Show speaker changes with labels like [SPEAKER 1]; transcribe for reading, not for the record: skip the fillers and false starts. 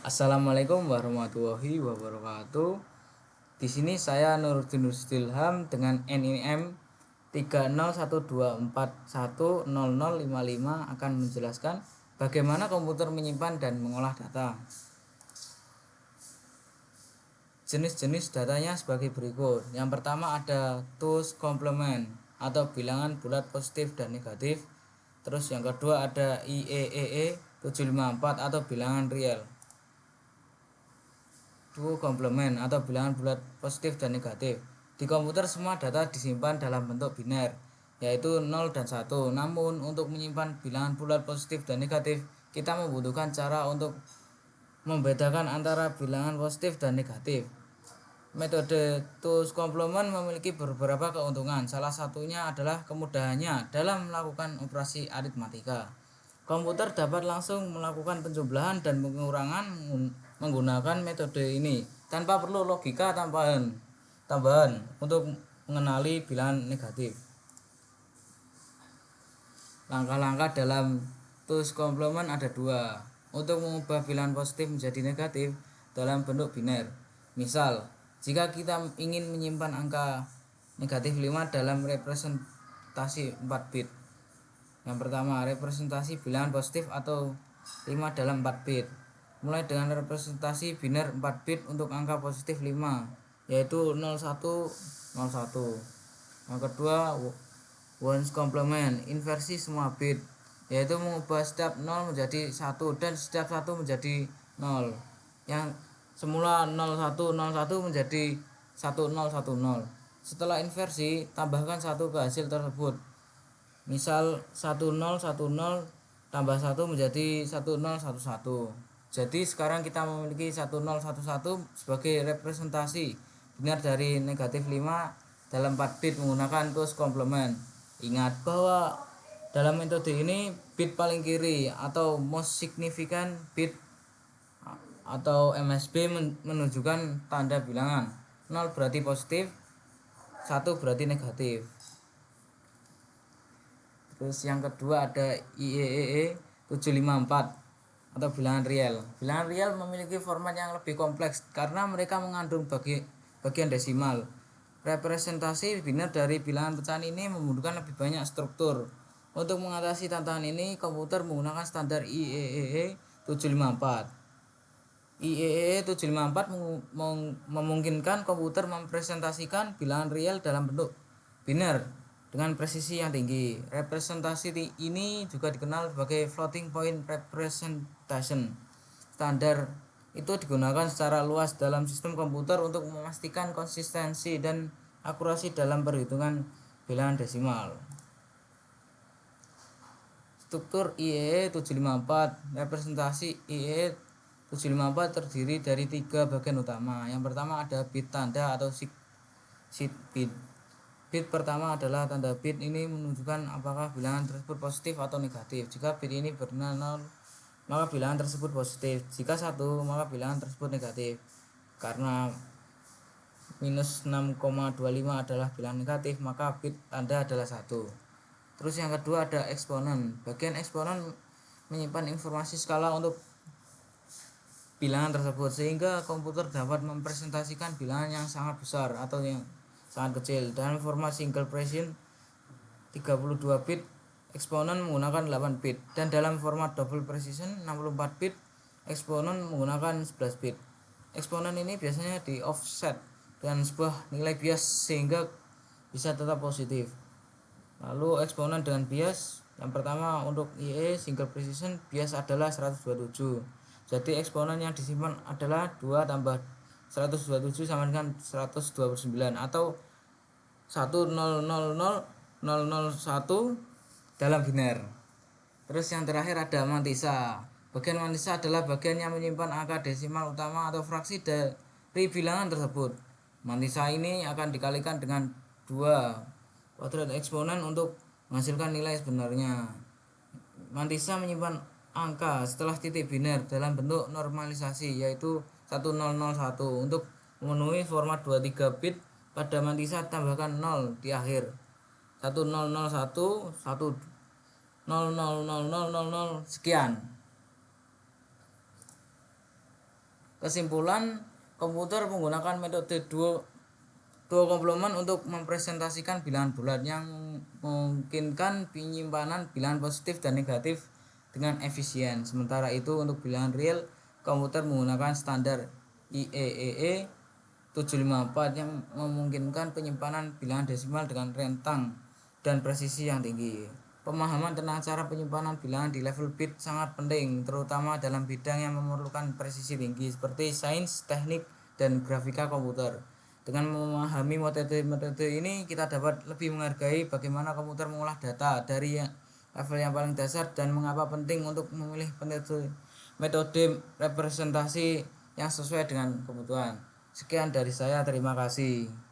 [SPEAKER 1] Assalamualaikum warahmatullahi wabarakatuh. Di sini saya Nuruddin Rusdilham dengan NIM 30124100055 akan menjelaskan bagaimana komputer menyimpan dan mengolah data. Jenis-jenis datanya sebagai berikut. Yang pertama ada two's complement atau bilangan bulat positif dan negatif. Terus yang kedua ada IEEE 754 atau bilangan real. Two complement atau bilangan bulat positif dan negatif. Di komputer semua data disimpan dalam bentuk biner, yaitu 0 dan 1. Namun untuk menyimpan bilangan bulat positif dan negatif, kita membutuhkan cara untuk membedakan antara bilangan positif dan negatif. Metode two's complement memiliki beberapa keuntungan. Salah satunya adalah kemudahannya dalam melakukan operasi aritmatika. Komputer dapat langsung melakukan penjumlahan dan pengurangan menggunakan metode ini tanpa perlu logika tambahan untuk mengenali bilangan negatif. Langkah-langkah dalam two's complement ada dua. Untuk mengubah bilangan positif menjadi negatif dalam bentuk biner. Misal, jika kita ingin menyimpan angka negatif 5 dalam representasi 4 bit. Yang pertama, representasi bilangan positif atau 5 dalam 4 bit. Mulai dengan representasi biner 4 bit untuk angka positif 5, yaitu 0101. Yang kedua, ones complement, inversi semua bit, yaitu mengubah setiap 0 menjadi 1 dan setiap 1 menjadi 0. Yang semula 0101 menjadi 1010. Setelah inversi, tambahkan 1 ke hasil tersebut. Misal 1010 tambah 1 menjadi 1011. Jadi sekarang kita memiliki 1011 sebagai representasi biner dari negatif 5 dalam 4 bit menggunakan two's complement. Ingat bahwa dalam metode ini bit paling kiri atau most significant bit atau MSB menunjukkan tanda bilangan. 0 berarti positif, 1 berarti negatif. Terus yang kedua ada IEEE 754 atau bilangan real. Bilangan real memiliki format yang lebih kompleks karena mereka mengandung bagian desimal. Representasi biner dari bilangan pecahan ini membutuhkan lebih banyak struktur. Untuk mengatasi tantangan ini, komputer menggunakan standar IEEE 754. IEEE 754 memungkinkan komputer mempresentasikan bilangan real dalam bentuk biner dengan presisi yang tinggi. Representasi ini juga dikenal sebagai floating point representation. Standar itu digunakan secara luas dalam sistem komputer untuk memastikan konsistensi dan akurasi dalam perhitungan bilangan desimal. Struktur IEEE 754. Representasi IEEE 754 terdiri dari 3 bagian utama. Yang pertama ada bit tanda atau seed bit. Bit pertama adalah tanda bit, ini menunjukkan apakah bilangan tersebut positif atau negatif. Jika bit ini bernilai 0, maka bilangan tersebut positif. Jika 1, maka bilangan tersebut negatif. Karena minus 6,25 adalah bilangan negatif, maka bit tanda adalah 1. Terus yang kedua ada eksponen. Bagian eksponen menyimpan informasi skala untuk bilangan tersebut, sehingga komputer dapat mempresentasikan bilangan yang sangat besar atau yang sangat kecil dalam format single precision 32 bit. Eksponen menggunakan 8 bit, dan dalam format double precision 64 bit eksponen menggunakan 11 bit. Eksponen ini biasanya di offset dengan sebuah nilai bias sehingga bisa tetap positif. Lalu eksponen dengan bias, yang pertama untuk IE single precision bias adalah 127. Jadi eksponen yang disimpan adalah 2 tambah 127 sama dengan 129 atau 1000001 dalam biner. Terus yang terakhir ada mantisa. Bagian mantisa adalah bagian yang menyimpan angka desimal utama atau fraksi dari bilangan tersebut. Mantisa ini akan dikalikan dengan 2 kuadrat eksponen untuk menghasilkan nilai sebenarnya. Mantisa menyimpan angka setelah titik biner dalam bentuk normalisasi, yaitu 1001. Untuk memenuhi format 23 bit pada mantisa tambahkan 0 di akhir. 1001 1 0000000 sekian. Kesimpulan, komputer menggunakan metode dua komplement untuk mempresentasikan bilangan bulat yang memungkinkan penyimpanan bilangan positif dan negatif dengan efisien. Sementara itu untuk bilangan real, komputer menggunakan standar IEEE 754 yang memungkinkan penyimpanan bilangan desimal dengan rentang dan presisi yang tinggi. Pemahaman tentang cara penyimpanan bilangan di level bit sangat penting, terutama dalam bidang yang memerlukan presisi tinggi seperti sains, teknik, dan grafika komputer. Dengan memahami metode-metode ini, kita dapat lebih menghargai bagaimana komputer mengolah data dari level yang paling dasar dan mengapa penting untuk memilih metode representasi yang sesuai dengan kebutuhan. Sekian dari saya, terima kasih.